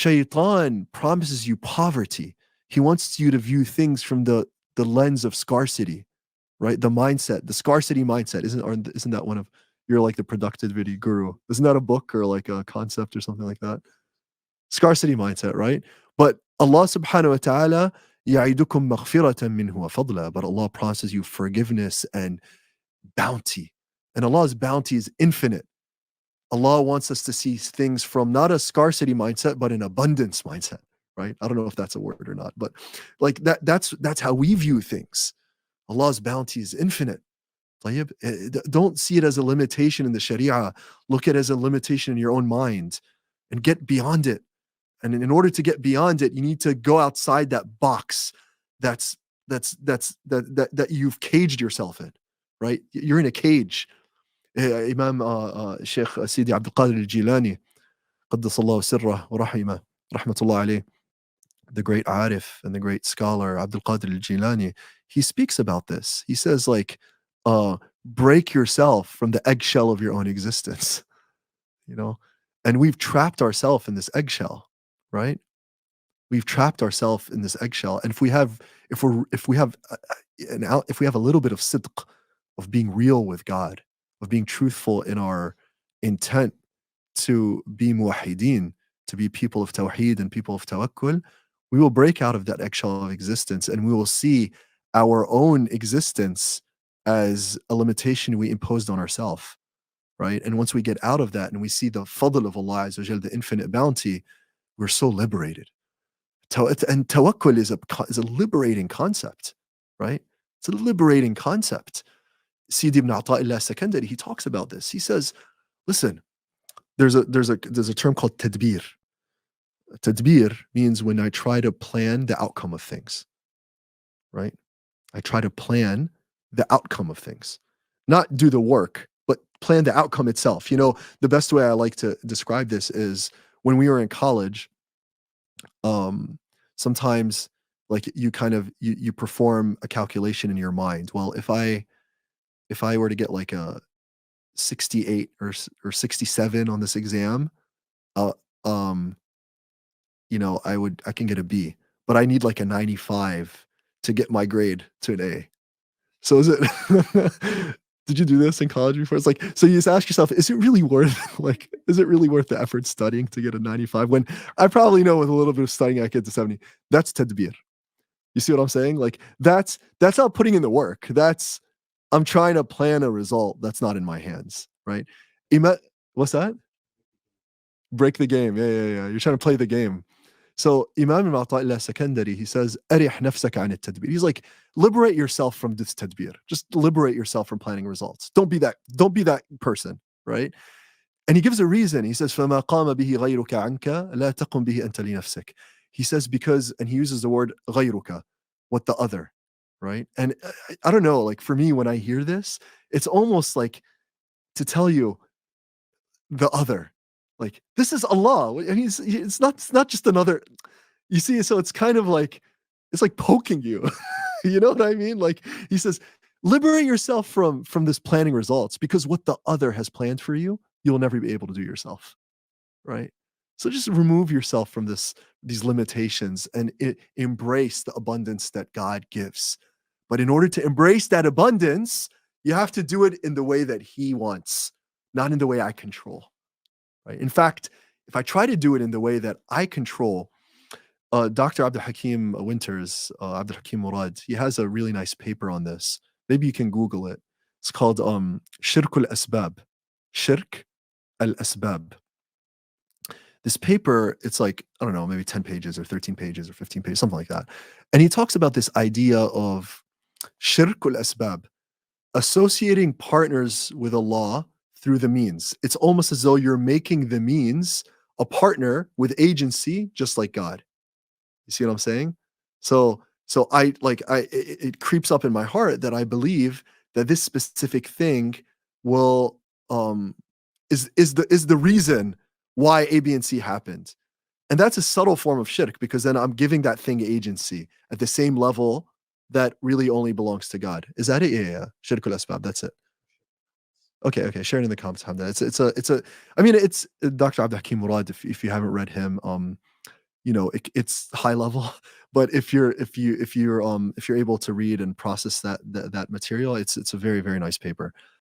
Shaytan promises you poverty. He wants you to view things from the lens of scarcity, right? The mindset, the scarcity mindset. Isn't that one of, you're like the productivity guru? Isn't that a book or like a concept or something like that? Scarcity mindset, right? But Allah subhanahu wa ta'ala, يَعِدُكُمْ مَغْفِرَةً مِّنْهُ وَفَضْلًا. But Allah promises you forgiveness and bounty. And Allah's bounty is infinite. Allah wants us to see things from not a scarcity mindset, but an abundance mindset, right? I don't know if that's a word or not, but like that's how we view things. Allah's bounty is infinite. Don't see it as a limitation in the Sharia. Look at it as a limitation in your own mind and get beyond it. And in order to get beyond it, you need to go outside that box that you've caged yourself in, right? You're in a cage. Imam Sheikh Sidi Abdul Qadir al-Jilani, Qaddasallahu sirrah wa rahimah, rahmatullah alayh, the great Arif and the great scholar Abdul Qadir al-Jilani, he speaks about this. He says, like, break yourself from the eggshell of your own existence, and we've trapped ourselves in this eggshell, right? We've trapped ourselves in this eggshell. And if we have a little bit of sidq, of being real with God, of being truthful in our intent to be muwahideen, to be people of tawheed and people of tawakkul, we will break out of that eggshell of existence, and we will see our own existence as a limitation we imposed on ourselves, right? And once we get out of that and we see the fadl of Allah Azza wa Jal, the infinite bounty, we're so liberated. And tawakkul is a liberating concept, right? It's a liberating concept. Sidi ibn Ata'illah Sakandari, he talks about this. He says, listen, there's a term called Tadbeer. Tadbeer means when I try to plan the outcome of things, right? I try to plan the outcome of things, not do the work, but plan the outcome itself. The best way I like to describe this is when we were in college, sometimes like you perform a calculation in your mind. Well, if I were to get like a 68 or 67 on this exam, I can get a B, but I need like a 95 to get my grade to an A. So is it, did you do this in college before? It's like, so you just ask yourself, is it really worth the effort studying to get a 95 when I probably know with a little bit of studying I get to 70? That's tadbir. You see what I'm saying? Like that's not putting in the work. I'm trying to plan a result that's not in my hands, right? What's that? Break the game. Yeah. You're trying to play the game. So Imam Ata'illah Sakandari, he says, "Arih nafsaka an at-tadbir." He's like, liberate yourself from this tadbir. Just liberate yourself from planning results. Don't be that person, right? And he gives a reason. He says, فَمَا قَامَ بِهِ غَيْرُكَ عَنْكَ لَا تَقُمْ بِهِ أَنْتَ لِنَفْسِكَ. He says because, and he uses the word غَيْرُكَ, what the other, right? And I don't know, like for me, when I hear this, it's almost like to tell you the other. Like, this is Allah. I mean, it's not just another, you see, so it's kind of like, it's like poking you. You know what I mean? Like he says, liberate yourself from this planning results, because what the other has planned for you, you'll never be able to do yourself, right? So just remove yourself from these limitations and embrace the abundance that God gives. But in order to embrace that abundance, you have to do it in the way that He wants, not in the way I control. Right? In fact, if I try to do it in the way that I control, Dr. Abdul Hakim Winters, Abdul Hakim Murad, he has a really nice paper on this. Maybe you can Google it. It's called Shirk al-Asbab. Shirk al-Asbab. This paper, it's like, I don't know, maybe 10 pages or 13 pages or 15 pages, something like that. And he talks about this idea of Shirk al-Asbab, associating partners with Allah through the means. It's almost as though you're making the means a partner with agency, just like God. You see what I'm saying? So it creeps up in my heart that I believe that this specific thing will is the reason why A, B, and C happened. And that's a subtle form of shirk, because then I'm giving that thing agency at the same level that really only belongs to God. Is that it? Yeah. Shirk al-asbab, that's it. Okay, okay, share it in the comments, Hamda. It's a I mean, it's Dr. Abdul Hakim Murad, if you haven't read him, it's high level, but if you're able to read and process that material, it's a very, very nice paper.